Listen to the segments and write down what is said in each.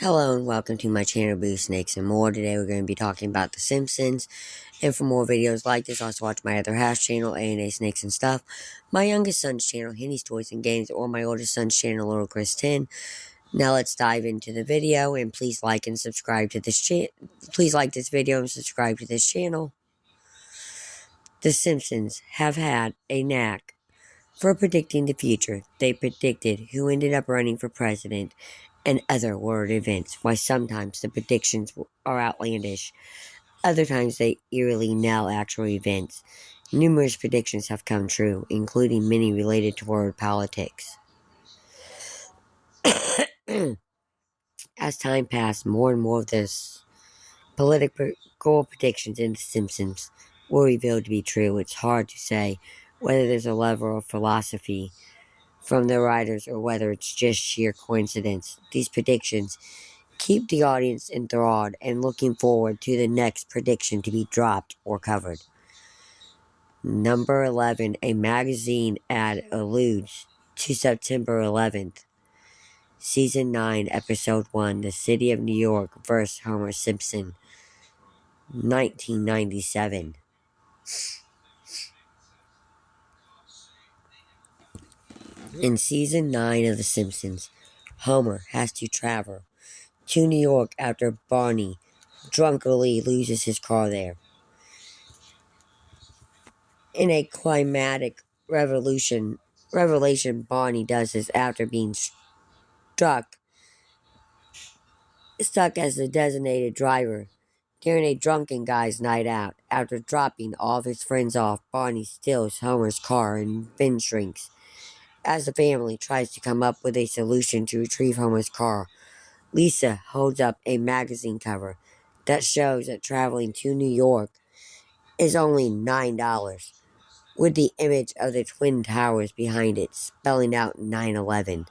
Hello and welcome to my channel, Boo Snakes and More. Today we're going to be talking about The Simpsons. And for more videos like this, also watch my other house channel, A&A Snakes and Stuff, my youngest son's channel, Henny's Toys and Games, or my oldest son's channel, Little Chris 10. Now let's dive into the video, and please like and subscribe to this Please like this video and subscribe to this channel. The Simpsons have had a knack for predicting the future. They predicted who ended up running for president and other world events. Why sometimes the predictions are outlandish, other times they eerily nail actual events. Numerous predictions have come true, including many related to world politics. As time passed, more and more of this political predictions in The Simpsons were revealed to be true. It's hard to say whether there's a level of philosophy from the writers or whether it's just sheer coincidence. These predictions keep the audience enthralled and looking forward to the next prediction to be dropped or covered. Number 11, a magazine ad alludes to September 11th. Season 9, Episode 1, The City of New York vs. Homer Simpson, 1997. In Season 9 of The Simpsons, Homer has to travel to New York after Barney drunkenly loses his car there. In a climatic revelation, Barney does this after being stuck as the designated driver during a drunken guy's night out. After dropping all of his friends off, Barney steals Homer's car and binge drinks. As the family tries to come up with a solution to retrieve Homer's car, Lisa holds up a magazine cover that shows that traveling to New York is only $9, with the image of the Twin Towers behind it, spelling out 9/11.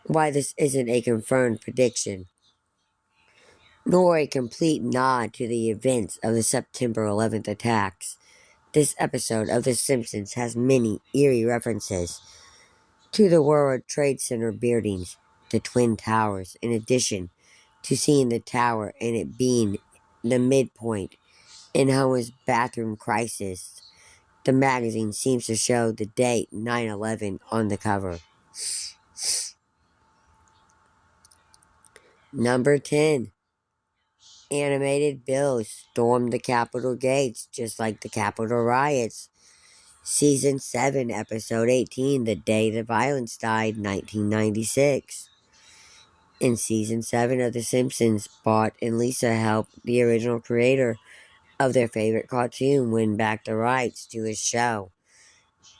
Why this isn't a confirmed prediction, nor a complete nod to the events of the September 11th attacks, this episode of The Simpsons has many eerie references to the World Trade Center buildings, the Twin Towers, in addition to seeing the tower and it being the midpoint in Homer's bathroom crisis. The magazine seems to show the date 9/11 on the cover. Number 10. Animated bills stormed the Capitol gates just like the Capitol riots. Season 7, Episode 18, The Day the Violence Died, 1996. In Season 7 of The Simpsons, Bart and Lisa helped the original creator of their favorite cartoon win back the rights to his show.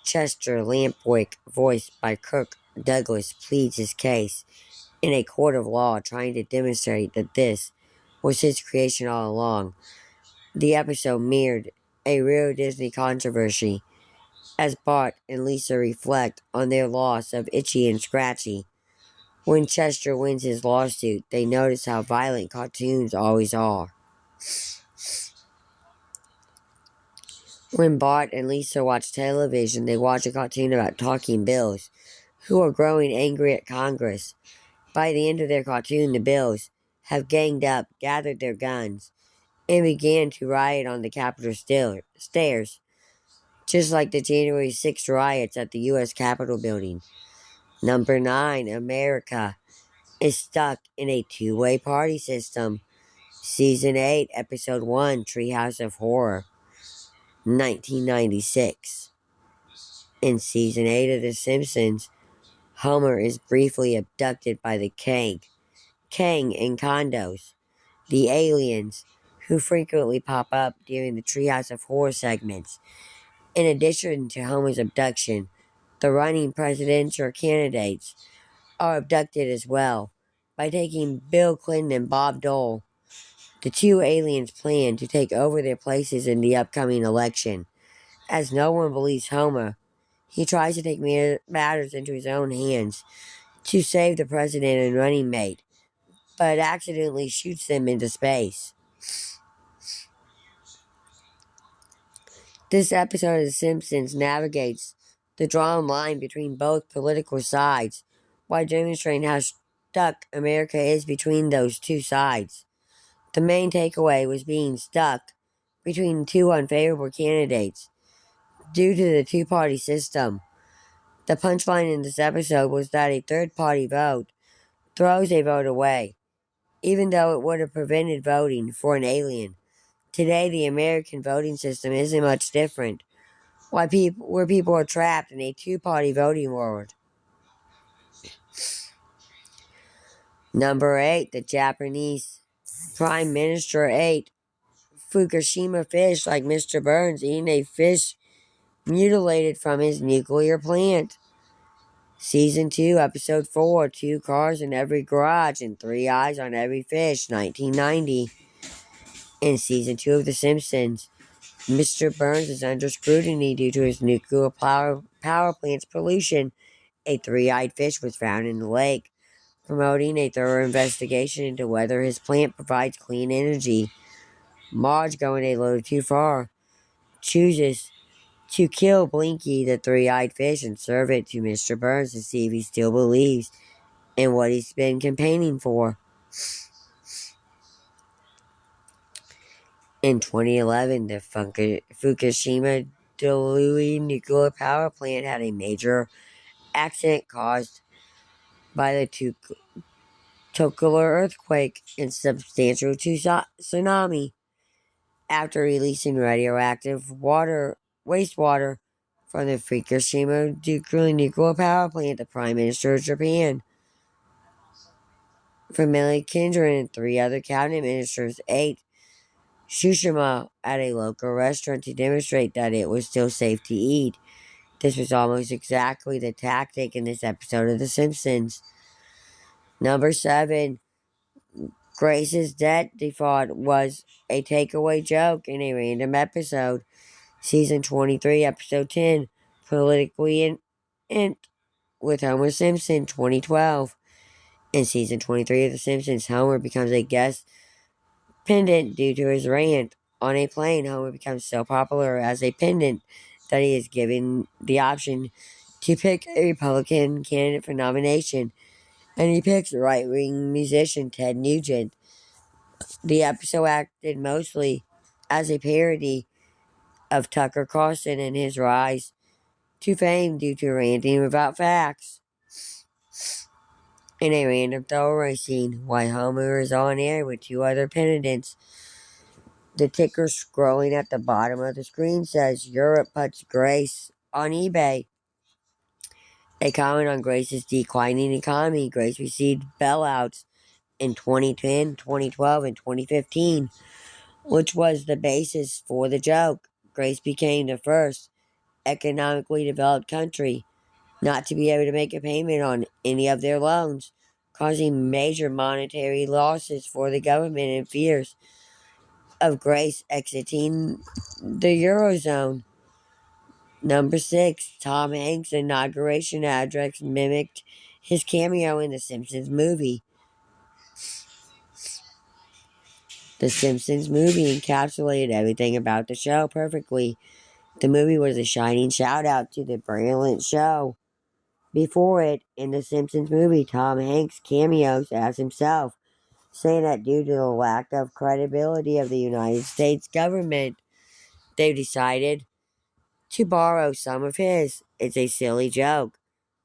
Chester Lampwick, voiced by Kirk Douglas, pleads his case in a court of law, trying to demonstrate that this was his creation all along. The episode mirrored a real Disney controversy as Bart and Lisa reflect on their loss of Itchy and Scratchy. When Chester wins his lawsuit, they notice how violent cartoons always are. When Bart and Lisa watch television, they watch a cartoon about talking bills who are growing angry at Congress. By the end of their cartoon, the bills have ganged up, gathered their guns, and began to riot on the Capitol stairs, just like the January 6th riots at the U.S. Capitol building. Number 9, America is stuck in a two-way party system. Season 8, Episode 1, Treehouse of Horror, 1996. In Season 8 of The Simpsons, Homer is briefly abducted by the Kang and Condos, the aliens who frequently pop up during the Treehouse of Horror segments. In addition to Homer's abduction, the running presidential candidates are abducted as well. By taking Bill Clinton and Bob Dole, the two aliens plan to take over their places in the upcoming election. As no one believes Homer, he tries to take matters into his own hands to save the president and running mate, but accidentally shoots them into space. This episode of The Simpsons navigates the drawn line between both political sides while demonstrating how stuck America is between those two sides. The main takeaway was being stuck between two unfavorable candidates due to the two-party system. The punchline in this episode was that a third-party vote throws a vote away, even though it would have prevented voting for an alien. Today, the American voting system isn't much different, where people are trapped in a two-party voting world. Number 8, the Japanese Prime Minister ate Fukushima fish like Mr. Burns eating a fish mutilated from his nuclear plant. Season 2, Episode 4, 2 cars in every garage and 3 eyes on every fish, 1990. In Season 2 of The Simpsons, Mr. Burns is under scrutiny due to his nuclear power plant's pollution. A three-eyed fish was found in the lake, promoting a thorough investigation into whether his plant provides clean energy. Marge, going a little too far, chooses to kill Blinky, the three-eyed fish, and serve it to Mr. Burns to see if he still believes in what he's been campaigning for. In 2011, the Fukushima Daiichi nuclear power plant had a major accident caused by the Tokyo earthquake and substantial tsunami. After releasing radioactive wastewater from the Fukushima nuclear power plant, the Prime Minister of Japan, Family Kindred, and 3 other cabinet ministers ate sushima at a local restaurant to demonstrate that it was still safe to eat. This was almost exactly the tactic in this episode of The Simpsons. Number 7, Grace's debt default was a takeaway joke in a random episode. Season 23, Episode 10, Politically Int with Homer Simpson, 2012. In Season 23 of The Simpsons, Homer becomes a guest pendant due to his rant. On a plane, Homer becomes so popular as a pendant that he is given the option to pick a Republican candidate for nomination, and he picks right-wing musician Ted Nugent. The episode acted mostly as a parody of Tucker Carlson and his rise to fame due to ranting without facts. In a random throwaway scene, while Homer is on air with 2 other pendants, the ticker scrolling at the bottom of the screen says Europe puts Grace on eBay. A comment on Grace's declining economy. Grace received bailouts in 2010, 2012, and 2015, which was the basis for the joke. Grace became the first economically developed country not to be able to make a payment on any of their loans, causing major monetary losses for the government and fears of Grace exiting the Eurozone. Number 6, Tom Hanks' inauguration address mimicked his cameo in The Simpsons movie. The Simpsons movie encapsulated everything about the show perfectly. The movie was a shining shout-out to the brilliant show. Before it, in The Simpsons movie, Tom Hanks cameos as himself, saying that due to the lack of credibility of the United States government, they've decided to borrow some of his. It's a silly joke,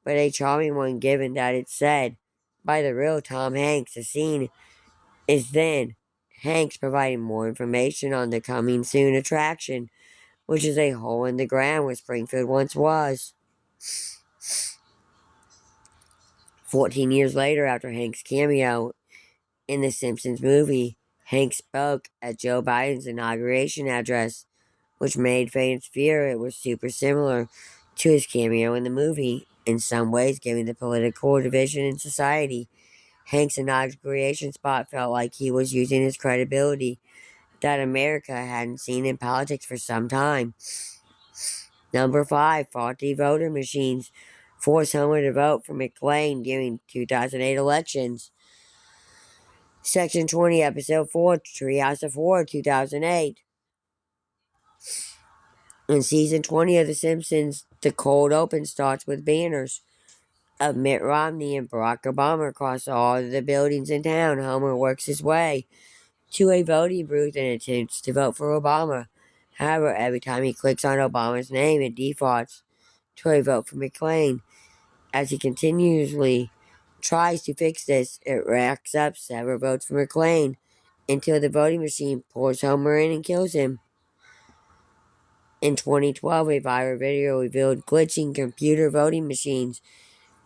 but a charming one given that it's said by the real Tom Hanks. The scene is then Hanks providing more information on the coming soon attraction, which is a hole in the ground where Springfield once was. 14 years later, after Hanks' cameo in The Simpsons movie, Hanks spoke at Joe Biden's inauguration address, which made fans fear it was super similar to his cameo in the movie, in some ways giving the political division in society. Hanks' inauguration spot felt like he was using his credibility that America hadn't seen in politics for some time. Number 5, faulty voter machines forced Homer to vote for McLean during 2008 elections. Section 20, Episode 4, Treehouse of Horror, 2008. In Season 20 of The Simpsons, the cold open starts with banners. of Mitt Romney and Barack Obama across all of the buildings in town. Homer works his way to a voting booth and attempts to vote for Obama. However, every time he clicks on Obama's name, it defaults to a vote for McClain. As he continuously tries to fix this, it racks up several votes for McClain until the voting machine pulls Homer in and kills him. In 2012, a viral video revealed glitching computer voting machines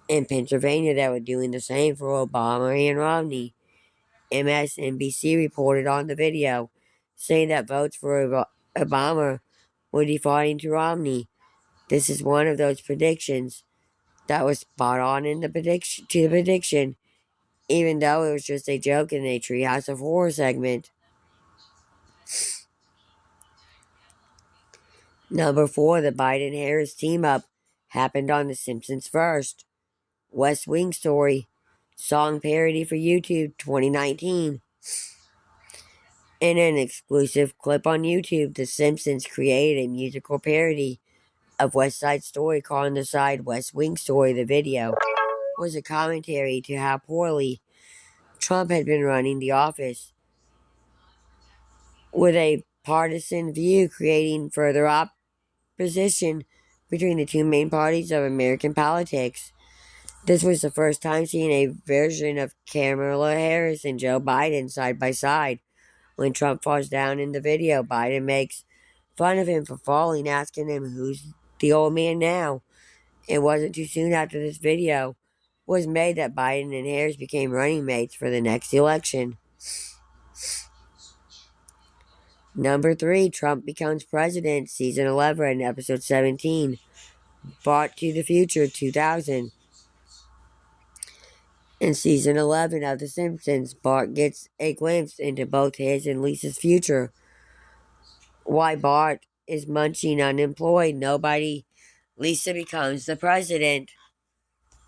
in Pennsylvania that were doing the same for Obama and Romney. MSNBC reported on the video, saying that votes for Obama were defaulting to Romney. This is one of those predictions that was spot on in the prediction, even though it was just a joke in a Treehouse of Horror segment. Number 4, the Biden-Harris team-up happened on The Simpsons first. West Wing Story, song parody for YouTube 2019. In an exclusive clip on YouTube, The Simpsons created a musical parody of West Side Story calling the side West Wing Story. The video was a commentary to how poorly Trump had been running the office, with a partisan view creating further opposition between the two main parties of American politics. This was the first time seeing a version of Kamala Harris and Joe Biden side by side. When Trump falls down in the video, Biden makes fun of him for falling, asking him, "Who's the old man now?" It wasn't too soon after this video was made that Biden and Harris became running mates for the next election. Number 3, Trump becomes president, season 11, episode 17. Brought to the Future 2000. In season 11 of The Simpsons, Bart gets a glimpse into both his and Lisa's future. Why Bart is munching unemployed, nobody. Lisa becomes the president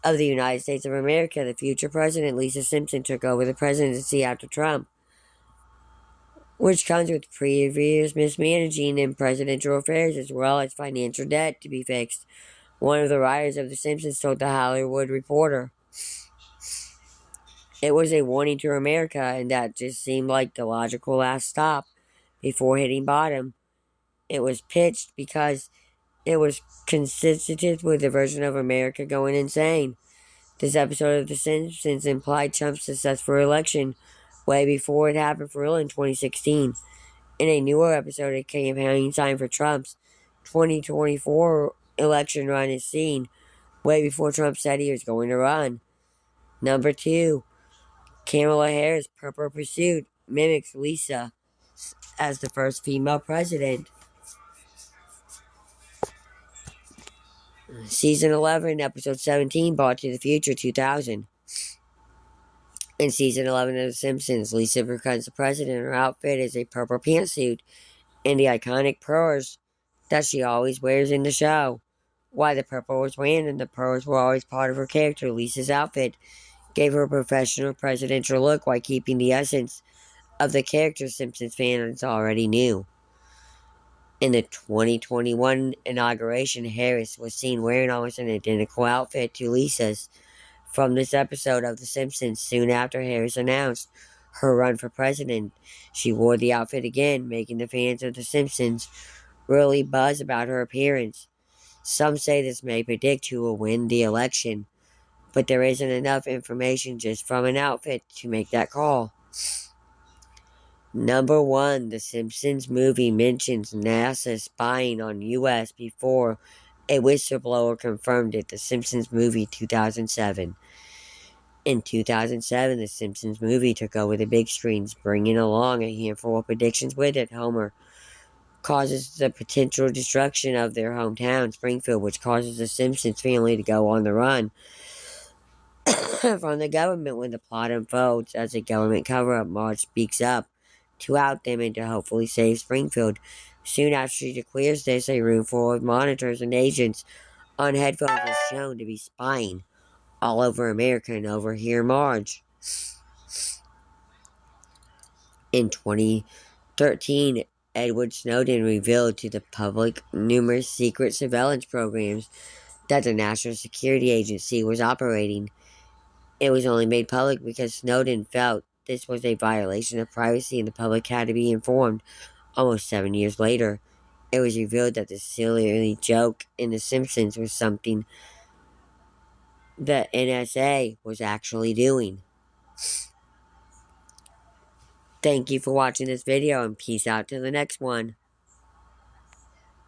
of the United States of America. The future president, Lisa Simpson, took over the presidency after Trump, which comes with previous mismanaging in presidential affairs as well as financial debt to be fixed. One of the writers of The Simpsons told The Hollywood Reporter, "It was a warning to America, and that just seemed like the logical last stop before hitting bottom. It was pitched because it was consistent with the version of America going insane. This episode of The Simpsons implied Trump's successful election way before it happened for real in 2016. In a newer episode, a campaign sign for Trump's 2024 election run is seen way before Trump said he was going to run. Number 2, Kamala Harris' Purple Pursuit mimics Lisa as the first female president. Season 11, episode 17, Brought to the Future 2000. In season 11 of The Simpsons, Lisa becomes the president. Her outfit is a purple pantsuit and the iconic pearls that she always wears in the show. Why the purple was random, the pearls were always part of her character. Lisa's outfit gave her a professional presidential look while keeping the essence of the character Simpsons fans already knew. In the 2021 inauguration, Harris was seen wearing almost an identical outfit to Lisa's from this episode of The Simpsons. Soon after Harris announced her run for president, she wore the outfit again, making the fans of The Simpsons really buzz about her appearance. Some say this may predict who will win the election, but there isn't enough information just from an outfit to make that call. Number 1, The Simpsons movie mentions NASA spying on U.S. before a whistleblower confirmed it. The Simpsons movie 2007. In 2007, The Simpsons movie took over the big screens, bringing along a handful of predictions with it. Homer causes the potential destruction of their hometown, Springfield, which causes the Simpsons family to go on the run from the government. When the plot unfolds as a government cover-up, Marge speaks up to out them and to hopefully save Springfield. Soon after she declares this, a room full of monitors and agents on headphones is shown to be spying all over America and overhear Marge. In 2013, Edward Snowden revealed to the public numerous secret surveillance programs that the National Security Agency was operating. It was only made public because Snowden felt this was a violation of privacy and the public had to be informed. Almost 7 years later, it was revealed that the silly joke in The Simpsons was something the NSA was actually doing. Thank you for watching this video and peace out to the next one.